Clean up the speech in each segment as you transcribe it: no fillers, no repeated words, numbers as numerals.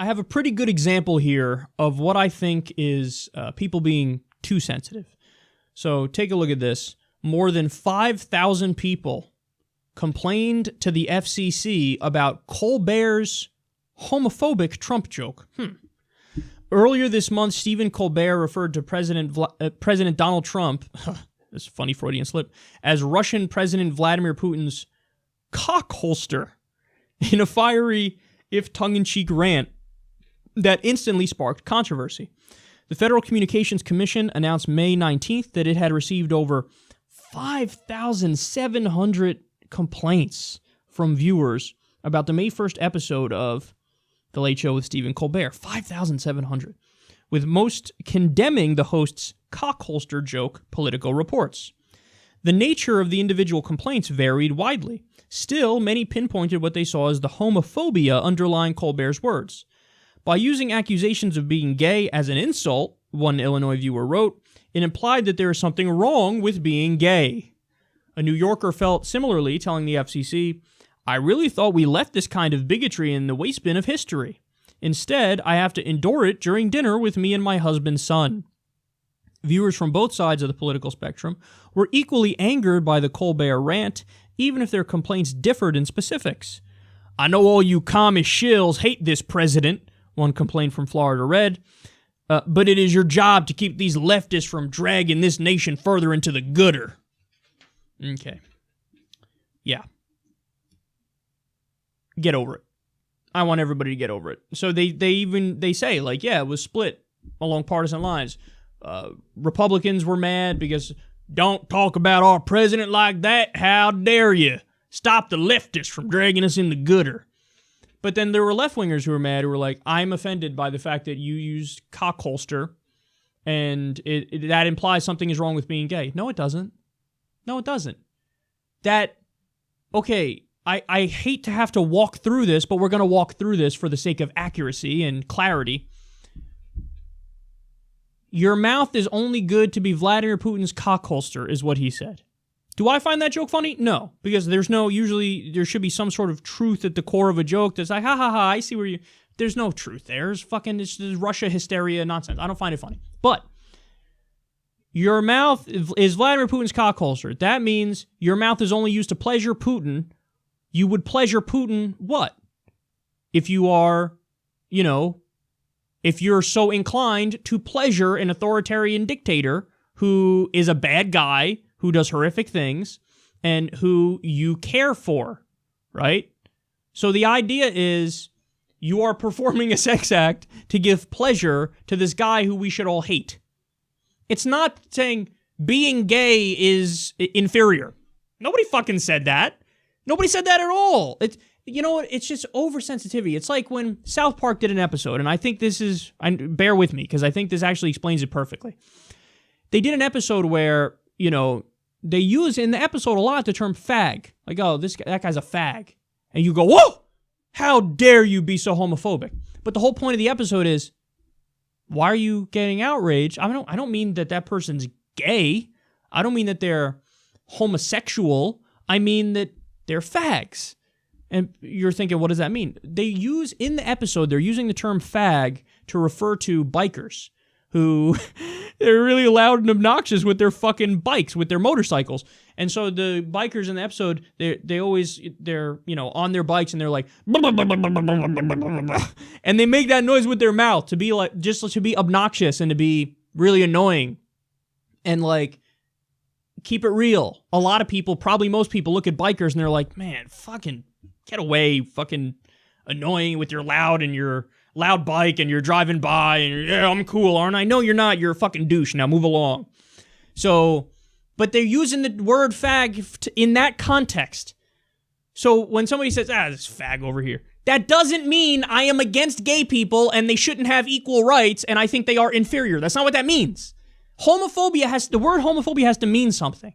I have a pretty good example here of what I think is people being too sensitive. So take a look at this. More than 5,000 people complained to the FCC about Colbert's homophobic Trump joke. Earlier this month, Stephen Colbert referred to President Donald Trump, this funny Freudian slip, as Russian President Vladimir Putin's cock holster in a fiery, if tongue-in-cheek rant that instantly sparked controversy. The Federal Communications Commission announced May 19th that it had received over 5,700 complaints from viewers about the May 1st episode of The Late Show with Stephen Colbert. 5,700. With most condemning the host's cock holster joke, Politico reports. The nature of the individual complaints varied widely. Still, many pinpointed what they saw as the homophobia underlying Colbert's words. By using accusations of being gay as an insult, one Illinois viewer wrote, it implied that there is something wrong with being gay. A New Yorker felt similarly, telling the FCC, I really thought we left this kind of bigotry in the wastebin of history. Instead, I have to endure it during dinner with me and my husband's son. Viewers from both sides of the political spectrum were equally angered by the Colbert rant, even if their complaints differed in specifics. I know all you commie shills hate this president, one complaint from Florida read, but it is your job to keep these leftists from dragging this nation further into the gutter. Okay. Yeah. Get over it. I want everybody to get over it. So they say, like, yeah, it was split along partisan lines. Republicans were mad because don't talk about our president like that. How dare you? Stop the leftists from dragging us in the gutter. But then there were left-wingers who were mad, who were like, I'm offended by the fact that you used cock holster, and that implies something is wrong with being gay. No, it doesn't. No, it doesn't. Okay, I hate to have to walk through this, but we're going to walk through this for the sake of accuracy and clarity. Your mouth is only good to be Vladimir Putin's cock holster, is what he said. Do I find that joke funny? No, because usually there should be some sort of truth at the core of a joke that's like, ha ha ha, I see where you, there's no truth there. It's Russia hysteria nonsense. I don't find it funny. But your mouth is Vladimir Putin's cock holster. That means your mouth is only used to pleasure Putin. You would pleasure Putin what? If you are, if you're so inclined to pleasure an authoritarian dictator who is a bad guy, who does horrific things, and who you care for, right? So the idea is you are performing a sex act to give pleasure to this guy who we should all hate. It's not saying being gay is inferior. Nobody fucking said that. Nobody said that at all. It's just oversensitivity. It's like when South Park did an episode, and I think bear with me, because I think this actually explains it perfectly. They did an episode where, they use in the episode a lot the term fag. Like, oh, that guy's a fag. And you go, whoa, how dare you be so homophobic? But the whole point of the episode is, why are you getting outraged? I don't mean that person's gay. I don't mean that they're homosexual. I mean that they're fags. And you're thinking, what does that mean? In the episode, they're using the term fag to refer to bikers who they're really loud and obnoxious with their fucking bikes, with their motorcycles. And so the bikers in the episode, they're on their bikes and they're like, and they make that noise with their mouth to be like, just to be obnoxious and to be really annoying. And like, keep it real. A lot of people, probably most people, look at bikers and they're like, man, fucking get away, fucking annoying with your loud bike and you're driving by and yeah, I'm cool, aren't I? No, you're not. You're a fucking douche. Now move along. So, but they're using the word fag in that context. So when somebody says, this fag over here, that doesn't mean I am against gay people and they shouldn't have equal rights and I think they are inferior. That's not what that means. The word homophobia has to mean something.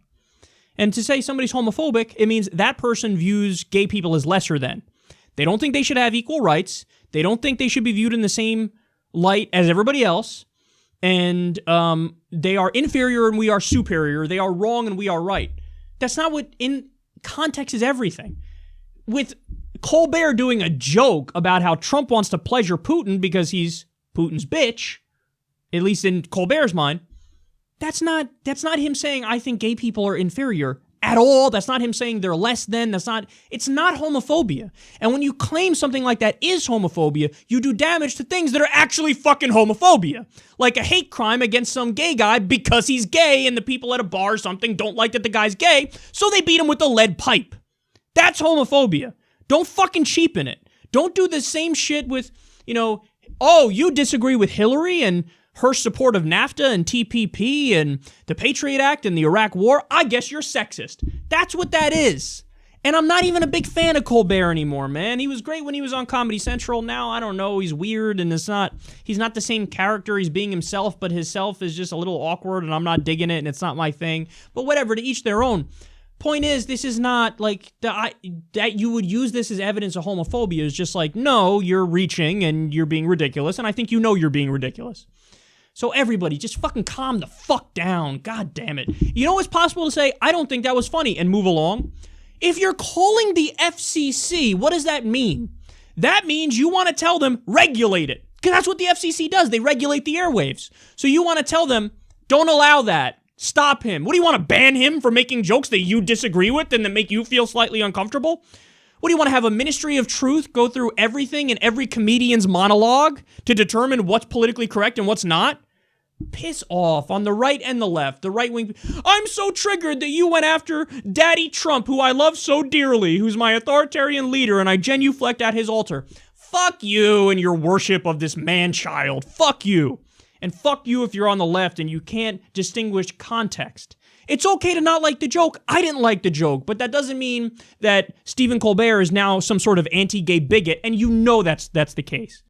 And to say somebody's homophobic, it means that person views gay people as lesser than. They don't think they should have equal rights. They don't think they should be viewed in the same light as everybody else. And they are inferior and we are superior. They are wrong and we are right. That's not what, in context is everything. With Colbert doing a joke about how Trump wants to pleasure Putin because he's Putin's bitch, at least in Colbert's mind, that's not him saying, I think gay people are inferior at all. That's not him saying they're less than. It's not homophobia. And when you claim something like that is homophobia, you do damage to things that are actually fucking homophobia. Like a hate crime against some gay guy because he's gay and the people at a bar or something don't like that the guy's gay, so they beat him with a lead pipe. That's homophobia. Don't fucking cheapen it. Don't do the same shit with, oh, you disagree with Hillary and her support of NAFTA and TPP and the Patriot Act and the Iraq War. I guess you're sexist. That's what that is. And I'm not even a big fan of Colbert anymore, man. He was great when he was on Comedy Central. Now, I don't know, he's weird and he's not the same character. He's being himself, but his self is just a little awkward and I'm not digging it and it's not my thing. But whatever, to each their own. Point is, this is not like that you would use this as evidence of homophobia. Is just like, no, you're reaching and you're being ridiculous, and I think you're being ridiculous. So everybody, just fucking calm the fuck down. God damn it. You know it's possible to say, I don't think that was funny, and move along? If you're calling the FCC, what does that mean? That means you want to tell them, regulate it. Because that's what the FCC does. They regulate the airwaves. So you want to tell them, don't allow that. Stop him. What do you want to ban him for making jokes that you disagree with and that make you feel slightly uncomfortable? What do you want to have a ministry of truth go through everything in every comedian's monologue to determine what's politically correct and what's not? Piss off on the right and the left, the right wing. I'm so triggered that you went after Daddy Trump, who I love so dearly, who's my authoritarian leader, and I genuflect at his altar. Fuck you and your worship of this man-child. Fuck you. And fuck you if you're on the left and you can't distinguish context. It's okay to not like the joke. I didn't like the joke, but that doesn't mean that Stephen Colbert is now some sort of anti-gay bigot, and you know that's the case.